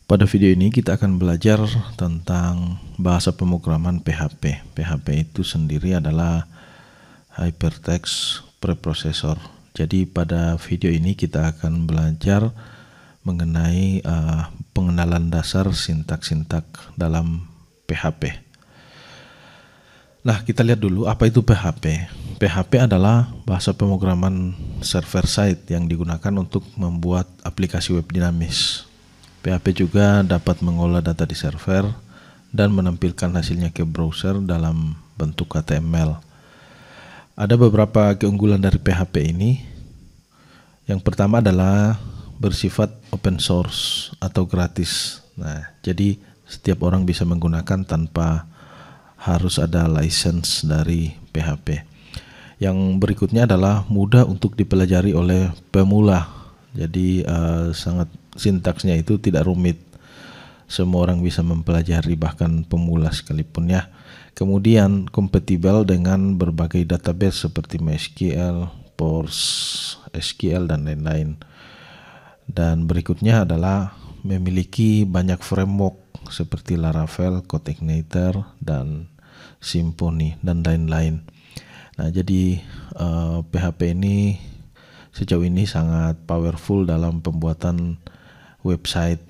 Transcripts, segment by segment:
Pada video ini kita akan belajar tentang bahasa pemrograman PHP. PHP itu sendiri adalah Hypertext Preprocessor. Jadi pada video ini kita akan belajar mengenai pengenalan dasar sintak-sintak dalam PHP. Nah, kita lihat dulu apa itu PHP. PHP adalah bahasa pemrograman server side yang digunakan untuk membuat aplikasi web dinamis. PHP juga dapat mengolah data di server dan menampilkan hasilnya ke browser dalam bentuk HTML. Ada beberapa keunggulan dari PHP ini. Yang pertama adalah bersifat open source atau gratis. Nah, jadi setiap orang bisa menggunakan tanpa harus ada license dari PHP. Yang berikutnya adalah mudah untuk dipelajari oleh pemula. Jadi sintaksnya itu tidak rumit. Semua orang bisa mempelajari, bahkan pemula sekalipun ya. Kemudian kompatibel dengan berbagai database seperti MySQL, PostgreSQL dan lain-lain. Dan berikutnya adalah memiliki banyak framework seperti Laravel, CodeIgniter, dan Symfony dan lain-lain. Nah, jadi PHP ini sejauh ini sangat powerful dalam pembuatan website.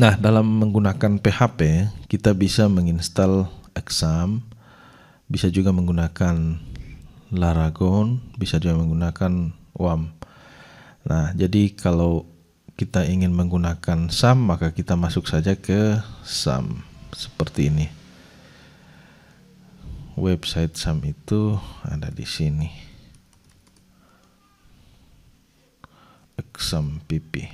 Nah, dalam menggunakan PHP kita bisa menginstal Exam, bisa juga menggunakan Laragon, bisa juga menggunakan WAM. Nah, jadi kalau kita ingin menggunakan SAM, maka kita masuk saja ke SAM seperti ini. Website SAM itu ada di sini. Exam PP.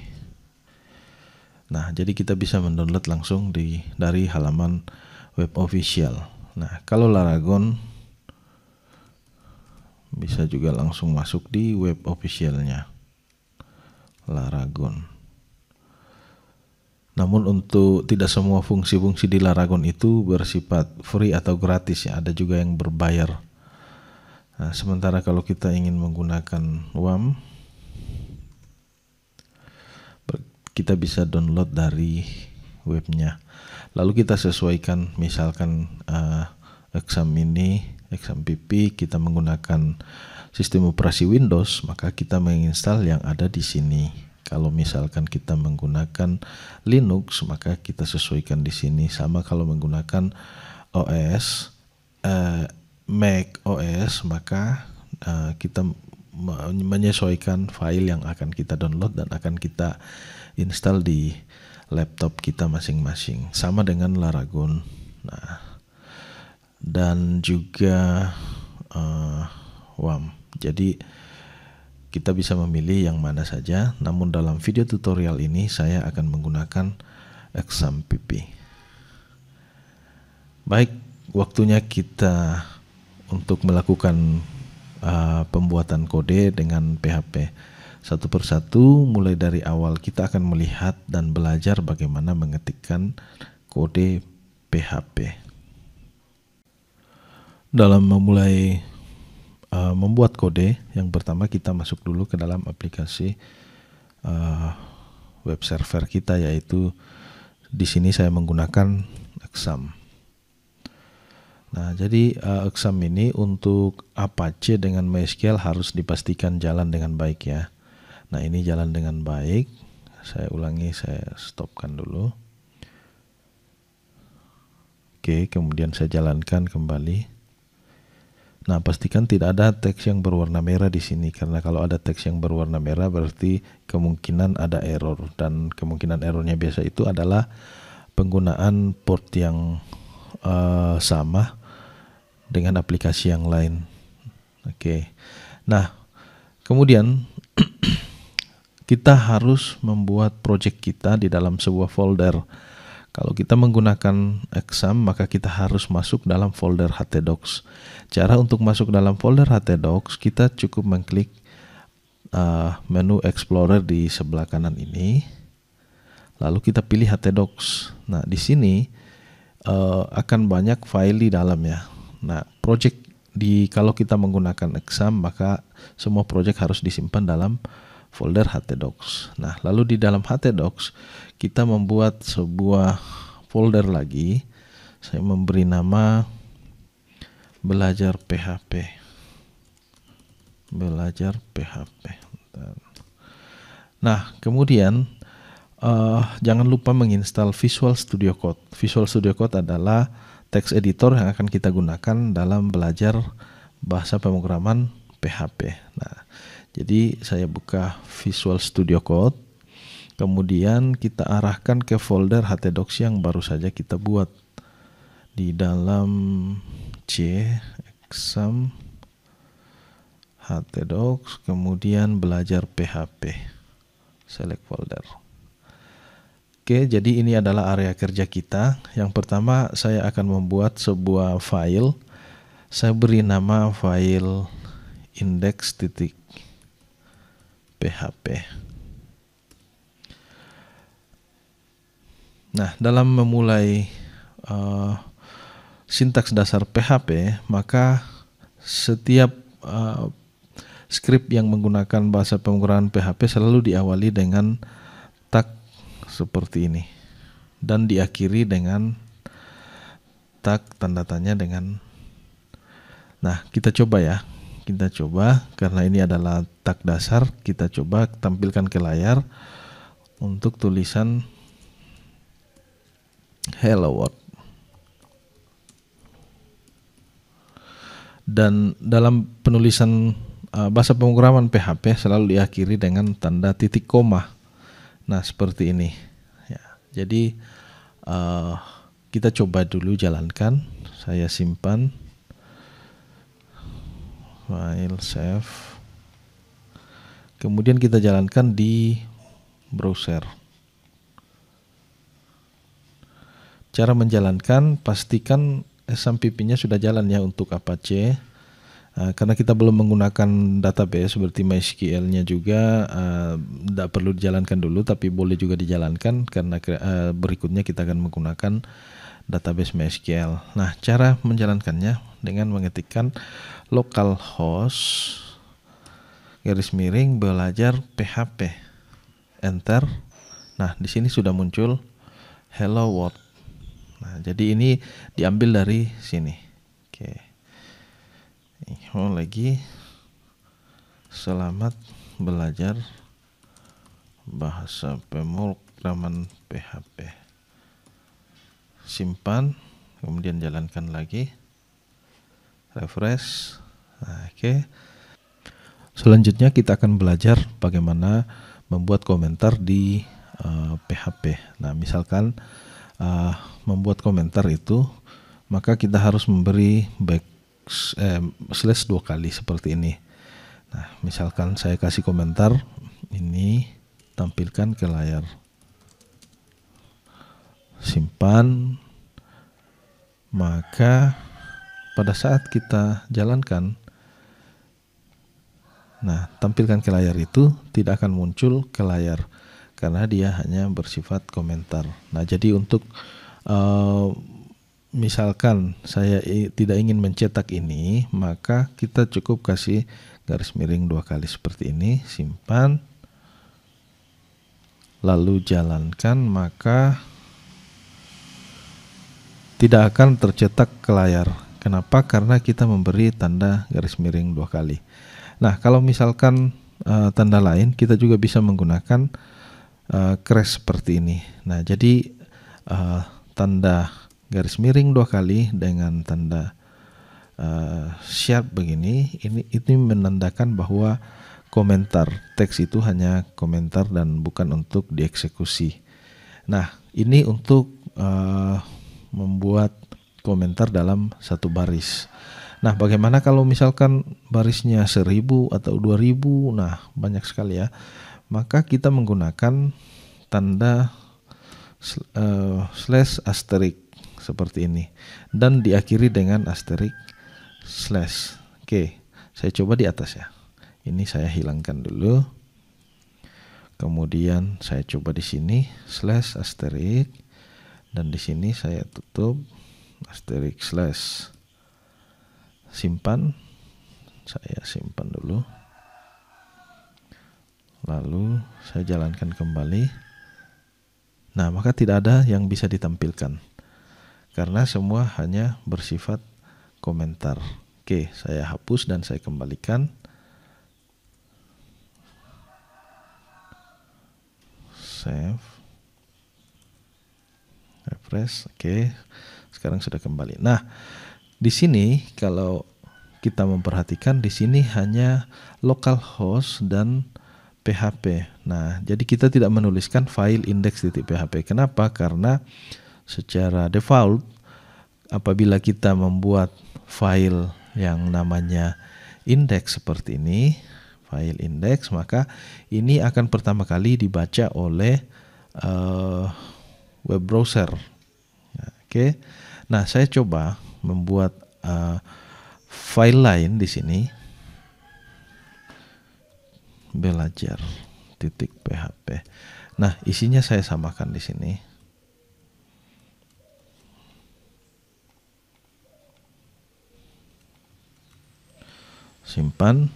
Nah, jadi kita bisa mendownload langsung dari halaman web official. Nah, kalau Laragon bisa juga langsung masuk di web officialnya. Laragon. Namun untuk tidak semua fungsi-fungsi di Laragon itu bersifat free atau gratis ya, ada juga yang berbayar. Nah, sementara kalau kita ingin menggunakan WAM, kita bisa download dari webnya. Lalu kita sesuaikan, misalkan Exam ini, Exam PP, kita menggunakan sistem operasi Windows, maka kita menginstal yang ada di sini. Kalau misalkan kita menggunakan Linux, maka kita sesuaikan di sini. Sama kalau menggunakan Mac OS, maka kita menyesuaikan file yang akan kita download dan akan kita install di laptop kita masing-masing. Sama dengan Laragon. Nah, dan juga WAM. Jadi kita bisa memilih yang mana saja, namun dalam video tutorial ini saya akan menggunakan Exam PP. Baik, waktunya kita untuk melakukan pembuatan kode dengan PHP. Satu persatu, mulai dari awal kita akan melihat dan belajar bagaimana mengetikkan kode PHP. Dalam memulai membuat kode, yang pertama kita masuk dulu ke dalam aplikasi web server kita, yaitu di sini saya menggunakan Exam. Nah, jadi Exam ini untuk Apache dengan MySQL harus dipastikan jalan dengan baik ya. Nah, ini jalan dengan baik. Saya ulangi, saya stopkan dulu. Oke, kemudian saya jalankan kembali. Nah, pastikan tidak ada teks yang berwarna merah di sini, karena kalau ada teks yang berwarna merah berarti kemungkinan ada error, dan kemungkinan errornya biasa itu adalah penggunaan port yang sama dengan aplikasi yang lain. Oke. Nah, kemudian kita harus membuat project kita di dalam sebuah folder. Kalau kita menggunakan Exam, maka kita harus masuk dalam folder htdocs. Cara untuk masuk dalam folder htdocs, kita cukup mengklik menu Explorer di sebelah kanan ini. Lalu kita pilih htdocs. Nah, di sini akan banyak file di dalamnya. Nah, kalau kita menggunakan Exam, maka semua project harus disimpan dalam folder htdocs. Nah, lalu di dalam htdocs kita membuat sebuah folder lagi. Saya memberi nama belajar PHP. Belajar PHP. Nah, kemudian jangan lupa menginstal Visual Studio Code. Visual Studio Code adalah text editor yang akan kita gunakan dalam belajar bahasa pemrograman PHP. Nah, jadi saya buka Visual Studio Code, kemudian kita arahkan ke folder htdocs yang baru saja kita buat. Di dalam C, exam, htdocs, kemudian belajar PHP, select folder. Oke, jadi ini adalah area kerja kita. Yang pertama saya akan membuat sebuah file. Saya beri nama file index.php. Nah, dalam memulai sintaks dasar PHP, maka setiap skrip yang menggunakan bahasa pemrograman PHP selalu diawali dengan tag seperti ini dan diakhiri dengan tag tanda tanya dengan. Nah, kita coba ya. Kita coba, karena ini adalah tag dasar, kita coba tampilkan ke layar untuk tulisan Hello World. Dan dalam penulisan bahasa pemrograman PHP selalu diakhiri dengan tanda titik koma. Nah, seperti ini ya. Jadi kita coba dulu jalankan. Saya simpan, file save, kemudian kita jalankan di browser. Cara menjalankan, pastikan SMPP-nya sudah jalan ya untuk Apache. Karena kita belum menggunakan database seperti MySQL-nya juga, tidak perlu dijalankan dulu, tapi boleh juga dijalankan karena berikutnya kita akan menggunakan database MySQL. Nah, cara menjalankannya dengan mengetikkan localhost belajar PHP, enter. Nah, di sini sudah muncul Hello World. Nah, jadi ini diambil dari sini. Oke. Lagi selamat belajar bahasa pemrograman PHP. Simpan, kemudian jalankan lagi, refresh. Nah, oke. Selanjutnya kita akan belajar bagaimana membuat komentar di PHP. Nah, misalkan membuat komentar itu, maka kita harus memberi slash 2 kali seperti ini. Nah, misalkan saya kasih komentar ini, tampilkan ke layar, simpan, maka pada saat kita jalankan, nah, tampilkan ke layar itu tidak akan muncul ke layar karena dia hanya bersifat komentar. Nah, jadi untuk misalkan saya tidak ingin mencetak ini, maka kita cukup kasih garis miring 2 kali seperti ini, simpan, lalu jalankan, maka tidak akan tercetak ke layar. Kenapa? Karena kita memberi tanda garis miring 2 kali. Nah, kalau misalkan tanda lain, kita juga bisa menggunakan crash seperti ini. Nah, jadi tanda garis miring 2 kali dengan tanda sharp begini, ini menandakan bahwa komentar teks itu hanya komentar dan bukan untuk dieksekusi. Nah, ini untuk membuat komentar dalam satu baris. Nah, bagaimana kalau misalkan barisnya 1000 atau 2000? Nah, banyak sekali ya. Maka kita menggunakan tanda slash asterik seperti ini dan diakhiri dengan asterik slash. Oke, saya coba di atas ya. Ini saya hilangkan dulu. Kemudian saya coba di sini slash asterik dan di sini saya tutup asterik slash. Simpan. Saya simpan dulu. lalu saya jalankan kembali. Nah, maka tidak ada yang bisa ditampilkan karena semua hanya bersifat komentar. Oke, saya hapus dan saya kembalikan. Save, refresh. Oke, sekarang sudah kembali. Nah, di sini kalau kita memperhatikan, di sini hanya localhost dan PHP. Nah, jadi kita tidak menuliskan file index.php. Kenapa? Karena secara default apabila kita membuat file yang namanya index seperti ini, file index, maka ini akan pertama kali dibaca oleh web browser. Oke. Nah, saya coba membuat file lain di sini, belajar.php. Nah, isinya saya samakan di sini. Simpan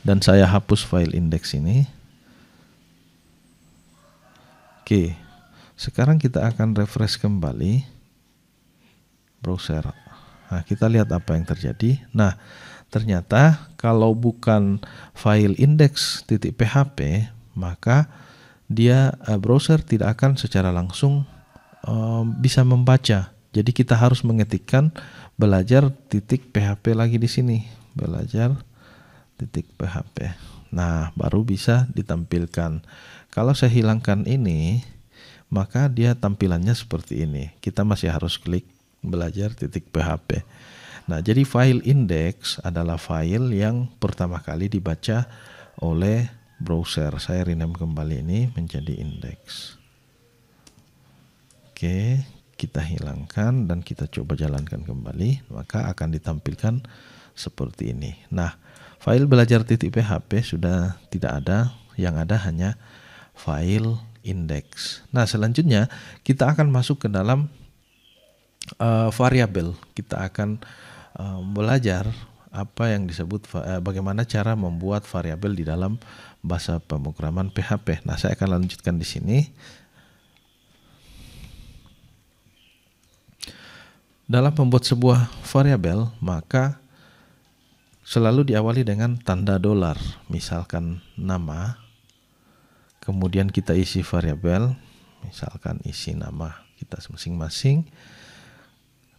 dan saya hapus file index ini. Oke. Sekarang kita akan refresh kembali browser. Nah, kita lihat apa yang terjadi. Nah, ternyata kalau bukan file index.php, maka dia browser tidak akan secara langsung bisa membaca. Jadi kita harus mengetikkan belajar.php lagi di sini, belajar.php. Nah, baru bisa ditampilkan. Kalau saya hilangkan ini, maka dia tampilannya seperti ini. Kita masih harus klik belajar.php. Nah, jadi file index adalah file yang pertama kali dibaca oleh browser. Saya rename kembali ini menjadi index. Oke, kita hilangkan dan kita coba jalankan kembali, maka akan ditampilkan seperti ini. Nah, file belajar.php sudah tidak ada, yang ada hanya file index. Nah, selanjutnya kita akan masuk ke dalam variabel. Kita akan belajar apa yang disebut bagaimana cara membuat variabel di dalam bahasa pemrograman PHP. Nah, saya akan lanjutkan di sini. Dalam membuat sebuah variabel, maka selalu diawali dengan tanda $. Misalkan nama, kemudian kita isi variabel, misalkan isi nama kita masing-masing,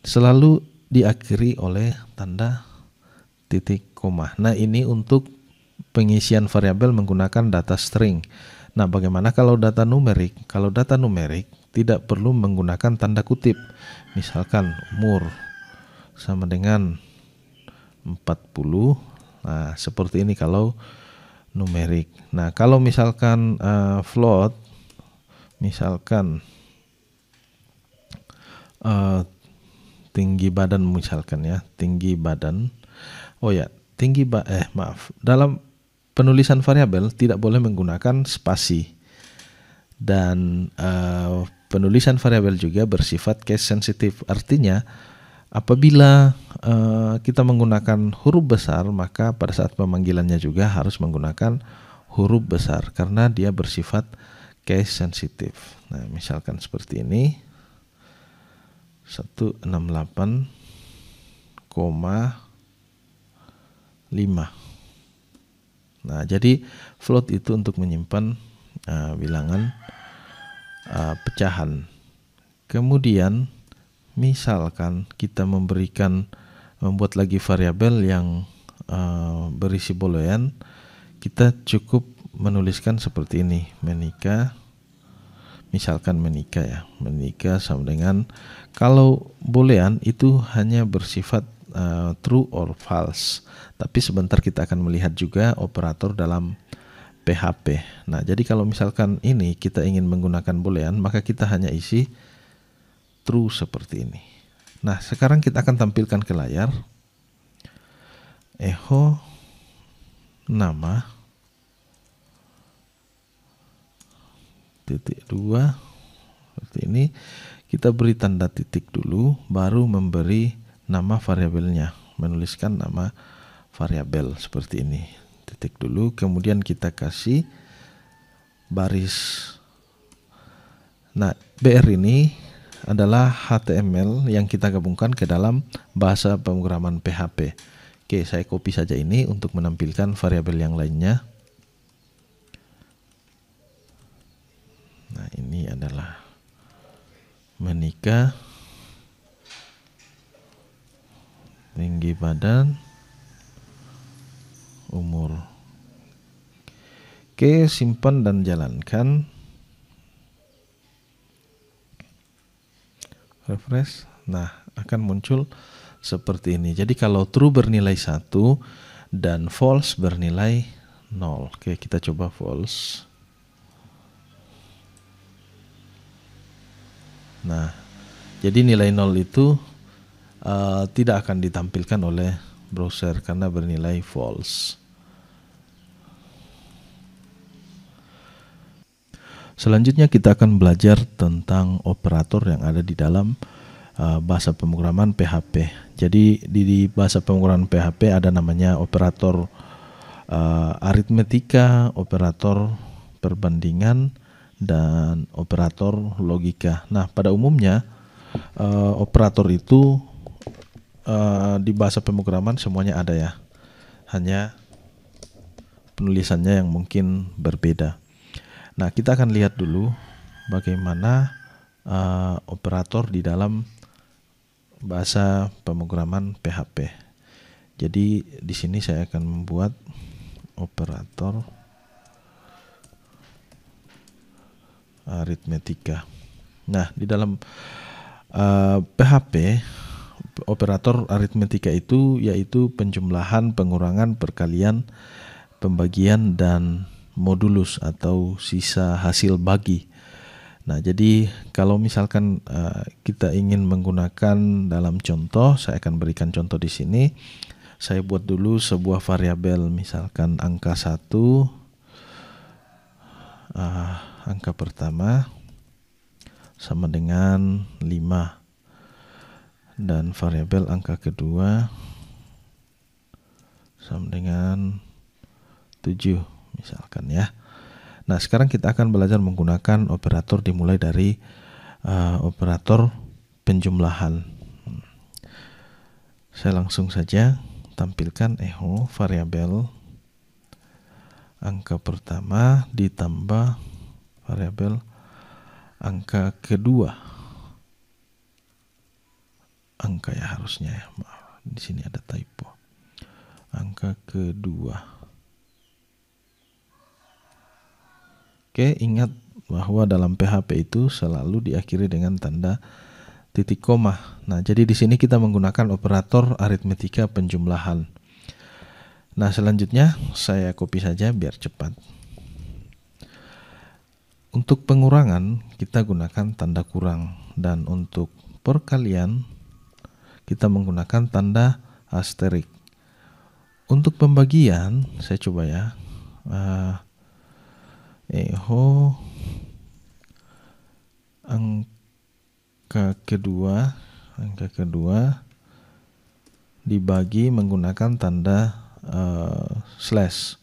selalu diakhiri oleh tanda titik koma. Nah, ini untuk pengisian variabel menggunakan data string. Nah, bagaimana kalau data numerik? Kalau data numerik tidak perlu menggunakan tanda kutip. Misalkan umur sama dengan 40. Nah, seperti ini kalau numerik. Nah, kalau misalkan float, misalkan tinggi badan, misalkan ya, tinggi badan. Oh ya, dalam penulisan variabel tidak boleh menggunakan spasi. Dan penulisan variabel juga bersifat case sensitive. Artinya apabila kita menggunakan huruf besar, maka pada saat pemanggilannya juga harus menggunakan huruf besar karena dia bersifat case sensitive. Nah, misalkan seperti ini, 168,5. Nah, jadi float itu untuk menyimpan bilangan pecahan. Kemudian misalkan kita membuat lagi variabel yang berisi boolean, kita cukup menuliskan seperti ini, menikah. Misalkan menikah ya, menikah sama dengan, kalau boolean itu hanya bersifat true or false. Tapi sebentar kita akan melihat juga operator dalam PHP. Nah, jadi kalau misalkan ini kita ingin menggunakan boolean, maka kita hanya isi true seperti ini. Nah, sekarang kita akan tampilkan ke layar echo nama titik 2 seperti ini. Kita beri tanda titik dulu, baru memberi nama variabelnya, menuliskan nama variabel seperti ini. Titik dulu, kemudian kita kasih baris. Nah, BR ini adalah HTML yang kita gabungkan ke dalam bahasa pemrograman PHP. Oke, saya copy saja ini untuk menampilkan variabel yang lainnya. Nah, ini adalah menikah, tinggi badan, umur. Oke, simpan dan jalankan. Refresh. Nah, akan muncul seperti ini. Jadi kalau true bernilai 1 dan false bernilai 0. Oke, kita coba false. Nah, jadi nilai 0 itu tidak akan ditampilkan oleh browser karena bernilai false. Selanjutnya kita akan belajar tentang operator yang ada di dalam bahasa pemrograman PHP. Jadi di bahasa pemrograman PHP ada namanya operator aritmetika, operator perbandingan, dan operator logika. Nah, pada umumnya operator itu di bahasa pemrograman semuanya ada ya. Hanya penulisannya yang mungkin berbeda. Nah, kita akan lihat dulu bagaimana operator di dalam bahasa pemrograman PHP. Jadi di sini saya akan membuat operator aritmetika. Nah, di dalam PHP operator aritmetika itu yaitu penjumlahan, pengurangan, perkalian, pembagian, dan modulus atau sisa hasil bagi. Nah, jadi kalau misalkan kita ingin menggunakan dalam contoh, saya akan berikan contoh di sini. Saya buat dulu sebuah variabel, misalkan angka 1, angka pertama sama dengan 5, dan variabel angka kedua sama dengan 7 misalkan ya. Nah, sekarang kita akan belajar menggunakan operator dimulai dari operator penjumlahan. Saya langsung saja tampilkan echo variabel angka pertama ditambah variabel angka kedua. Angka ya harusnya ya, maaf, di sini ada typo. Angka kedua. Oke, ingat bahwa dalam PHP itu selalu diakhiri dengan tanda titik koma. Nah, jadi di sini kita menggunakan operator aritmetika penjumlahan. Nah, selanjutnya saya copy saja biar cepat. Untuk pengurangan kita gunakan tanda kurang, dan untuk perkalian kita menggunakan tanda asterik. Untuk pembagian saya coba ya. Echo angka kedua dibagi menggunakan tanda slash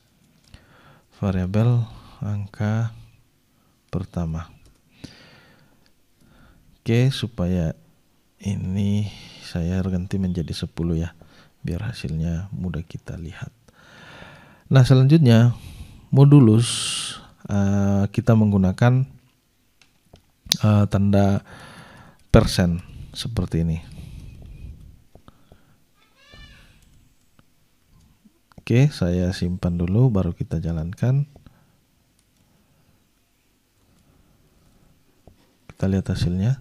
variabel angka pertama. Oke, supaya ini saya ganti menjadi 10 ya, biar hasilnya mudah kita lihat. Nah, selanjutnya modulus kita menggunakan tanda persen seperti ini. Oke, saya simpan dulu baru kita jalankan. Kita lihat hasilnya.